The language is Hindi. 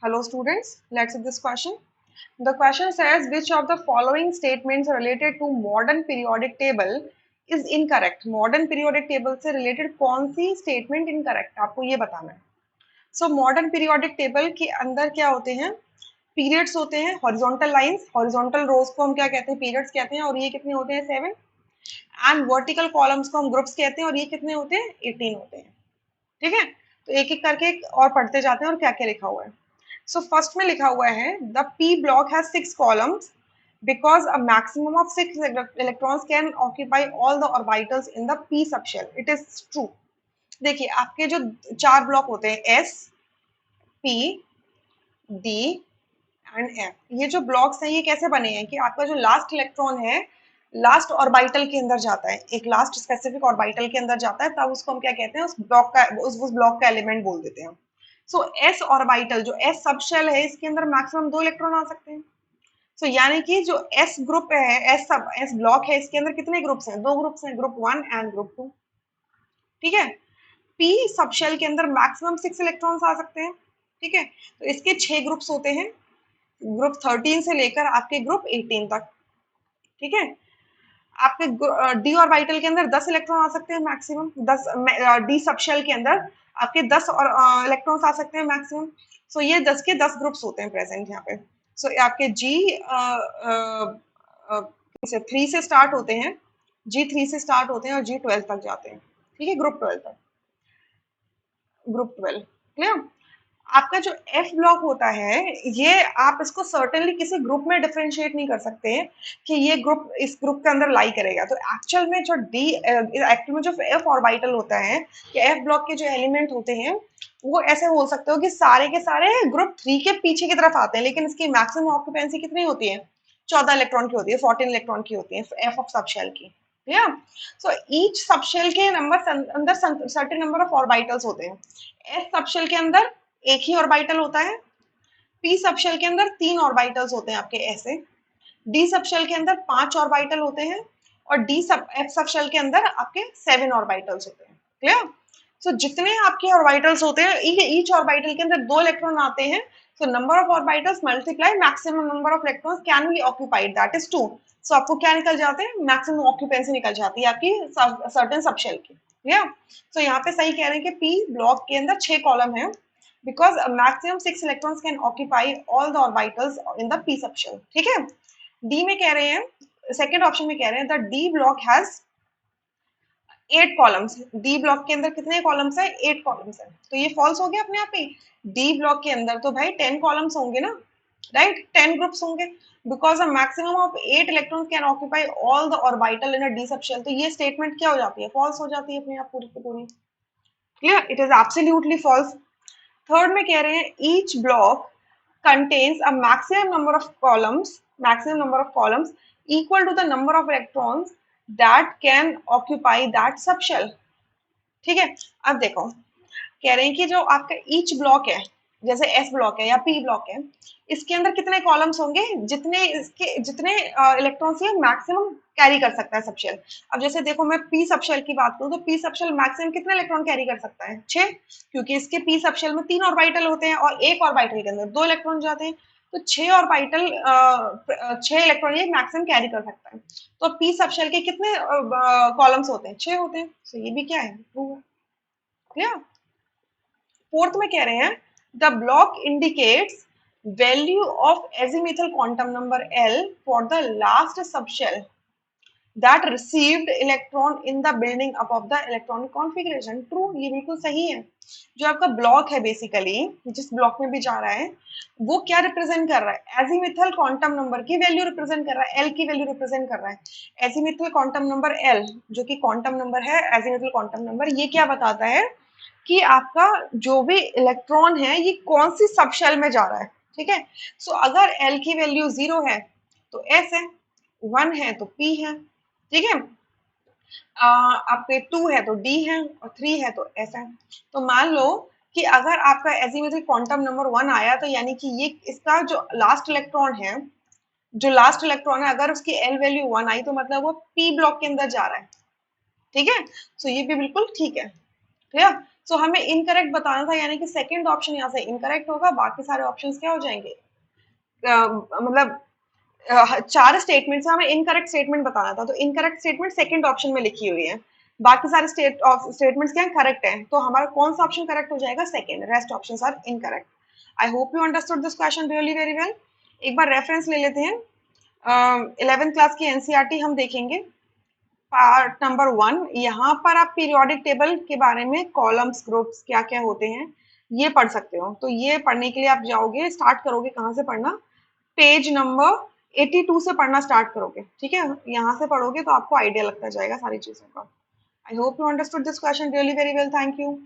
Hello students, let's see this question. The question says which of the following statements related to modern periodic table is incorrect. Modern periodic table से related कौन सी statement incorrect आपको ये बताना है. So modern periodic table के अंदर क्या होते हैं? Periods होते हैं, horizontal lines, horizontal rows को हम क्या कहते हैं? Periods कहते हैं और ये कितने होते हैं? 7. And vertical columns को हम groups कहते हैं और ये कितने होते हैं? 18 होते हैं. ठीक है, तो एक एक करके और पढ़ते जाते हैं और क्या क्या लिखा हुआ है. सो फर्स्ट में लिखा हुआ है the P block has 6 columns because a maximum of 6 electrons can occupy all the orbitals in the p subshell. It is true. देखिए आपके जो 4 ब्लॉक होते हैं s p d and f, ये जो ब्लॉक्स हैं ये कैसे बने हैं कि आपका जो लास्ट इलेक्ट्रॉन है लास्ट ऑर्बिटल के अंदर जाता है, एक लास्ट स्पेसिफिक ऑर्बिटल के अंदर जाता है, तब उसको हम क्या कहते हैं? उस ब्लॉक का एलिमेंट बोल देते हैं. सो एस ऑर्बिटल जो एस सबशेल है इसके अंदर मैक्सिमम 2 इलेक्ट्रॉन आ सकते हैं. सो यानी कि जो एस ग्रुप है, एस ब्लॉक है, इसके अंदर कितने ग्रुप्स हैं? 2 ग्रुप्स हैं, ग्रुप 1 एंड ग्रुप 2. ठीक है, पी सबशेल के अंदर मैक्सिमम 6 इलेक्ट्रॉन्स आ सकते हैं. ठीक है, तो इसके 6 ग्रुप्स होते हैं, ग्रुप 13 से लेकर आपके ग्रुप 18 तक. ठीक है, आपके डी ऑर्बिटल के अंदर 10 इलेक्ट्रॉन आ सकते हैं मैक्सिमम. 10 डी सबशेल के अंदर आपके 10 और इलेक्ट्रॉन्स आ सकते हैं मैक्सिमम. सो ये 10 के 10 ग्रुप्स होते हैं प्रेजेंट यहाँ पे. सो आपके जी 3 से स्टार्ट होते हैं, जी 3 से स्टार्ट होते हैं और जी 12 तक जाते हैं. ठीक है, ग्रुप 12 तक, ग्रुप 12 क्लियर. आपका जो एफ ब्लॉक होता है ये आप इसको सर्टेनली किसी ग्रुप में डिफरेंशिएट नहीं कर सकते हैं कि ये ग्रुप इस ग्रुप के अंदर लाई करेगा. तो एक्चुअल में जो एक्चुअल में जो एफ ऑर्बिटल होता है या एफ ब्लॉक के जो एलिमेंट होते हैं वो ऐसे बोल सकते हो कि सारे के सारे ग्रुप 3 के पीछे की तरफ आते हैं, लेकिन इसकी मैक्सिमम ऑक्यूपेंसी कितनी होती है? 14 इलेक्ट्रॉन की होती है, 14 इलेक्ट्रॉन की होती है एफ ऑफ सबशेल की. या सो ईच सबशेल के नंबर अंदर सर्टेन नंबर ऑफ ऑर्बिटल्स होते हैं. एस सबशेल के अंदर एक ही ऑर्बिटल होता है, पी सबशेल के अंदर 3 ऑर्बिटल्स होते हैं आपके ऐसे, डी सबशेल के अंदर 5 ऑर्बिटल होते हैं और डी सब एफ सबशेल के अंदर आपके 7 ऑर्बिटल्स होते हैं. क्लियर. सो जितने आपके ऑर्बिटल्स होते हैं ईच ऑर्बिटल के अंदर 2 इलेक्ट्रॉन आते हैं. So number of orbitals multiply maximum number of electrons can be occupied, that is 2. सो आपको क्या निकल जाते हैं? मैक्सिमम ऑक्यूपेंसी निकल जाती है आपकी सर्टेन सबशेल की. क्लियर. सो यहाँ पे सही कह रहे हैं कि पी ब्लॉक के अंदर 6 कॉलम है because a maximum 6 electrons can occupy all the orbitals in the p subshell. ठीक है, डी में कह रहे हैं, सेकेंड ऑप्शन में कह रहे हैं the D block has 8 columns. D block के अंदर कितने कॉलम्स है? 8 कॉलम्स है. तो ये फॉल्स हो गया अपने आप ही. डी ब्लॉक के अंदर तो भाई 10 कॉलम्स होंगे ना, राइट, 10 ग्रुप्स होंगे because a maximum of 8 electrons can occupy all the orbital in a D subshell. तो ये स्टेटमेंट क्या हो जाती है? फॉल्स हो जाती है अपने आप पूरी की पूरी. Clear, it is absolutely false. Third में कह रहे हैं each block contains a maximum number of columns equal to the number of electrons that can occupy that subshell. ठीक है, अब देखो कह रहे हैं कि जो आपका ईच ब्लॉक है, जैसे एस ब्लॉक है या पी ब्लॉक है, इसके अंदर कितने कॉलम्स होंगे? जितने इलेक्ट्रॉन्स ये मैक्सिमम कैरी कर सकता है सबशेल. अब जैसे देखो मैं पी सबशेल की बात करूं तो पी सबशेल मैक्सिमम कितने इलेक्ट्रॉन कैरी कर सकता है? 6, क्योंकि इसके पी सबशेल में 3 ऑर्बिटल होते हैं और एक ऑर्बिटल के अंदर 2 इलेक्ट्रॉन जाते हैं. तो 6 ऑर्बिटल 6 इलेक्ट्रॉन ये मैक्सिमम कैरी कर सकता है. तो पी सबशेल के कितने कॉलम्स होते हैं? 6 होते हैं. तो ये भी क्या है? ट्रू है. क्लियर. फोर्थ में कह रहे हैं the block indicates value of azimuthal quantum number L for the last subshell that received electron in the building up of the electronic configuration. True, ये बिल्कुल सही है. जो आपका ब्लॉक है बेसिकली जिस ब्लॉक में भी जा रहा है वो क्या रिप्रेजेंट कर रहा है? एजीमुथल क्वांटम नंबर की वैल्यू रिप्रेजेंट कर रहा है, L की वैल्यू रिप्रेजेंट कर रहा है. एजीमुथल क्वांटम नंबर L जो कि क्वांटम नंबर है, एजीमुथल क्वांटम नंबर, ये क्या बताता है कि आपका जो भी इलेक्ट्रॉन है ये कौन सी सबशेल में जा रहा है. ठीक है, सो अगर L की वैल्यू 0 है तो S है, 1 है तो P है. ठीक है, आपके 2 है तो D है और 3 है तो S है. तो मान लो कि अगर आपका एजीमुथल क्वांटम नंबर 1 आया तो यानी कि ये इसका जो लास्ट इलेक्ट्रॉन है, अगर उसकी L वैल्यू 1 आई तो मतलब वो P ब्लॉक के अंदर जा रहा है. ठीक है, सो ये भी बिल्कुल ठीक है. क्लियर. सो हमें इनकरेक्ट बताना था, यानी कि सेकंड ऑप्शन यहाँ से इनकरेक्ट होगा, बाकी सारे ऑप्शंस क्या हो जाएंगे, मतलब 4 स्टेटमेंट से हमें इनकरेक्ट स्टेटमेंट बताना था, तो इनकरेक्ट स्टेटमेंट सेकंड ऑप्शन में लिखी हुई है, बाकी सारे स्टेटमेंट्स क्या करेक्ट हैं, तो हमारा कौन सा ऑप्शन करेक्ट हो जाएगा, second, rest options are incorrect. I hope you understood this question really very well. एक बार रेफरेंस ले लेते हैं, 11th क्लास की एनसीईआरटी हम देखेंगे, पार्ट नंबर 1। यहाँ पर आप पीरियोडिक टेबल के बारे में कॉलम्स ग्रुप्स क्या क्या होते हैं ये पढ़ सकते हो। तो ये पढ़ने के लिए आप जाओगे, स्टार्ट करोगे कहाँ से पढ़ना, पेज नंबर 82 से पढ़ना स्टार्ट करोगे, ठीक है, यहाँ से पढ़ोगे तो आपको आइडिया लगता जाएगा सारी चीजों का। आई hope you understood this question really very well, thank you.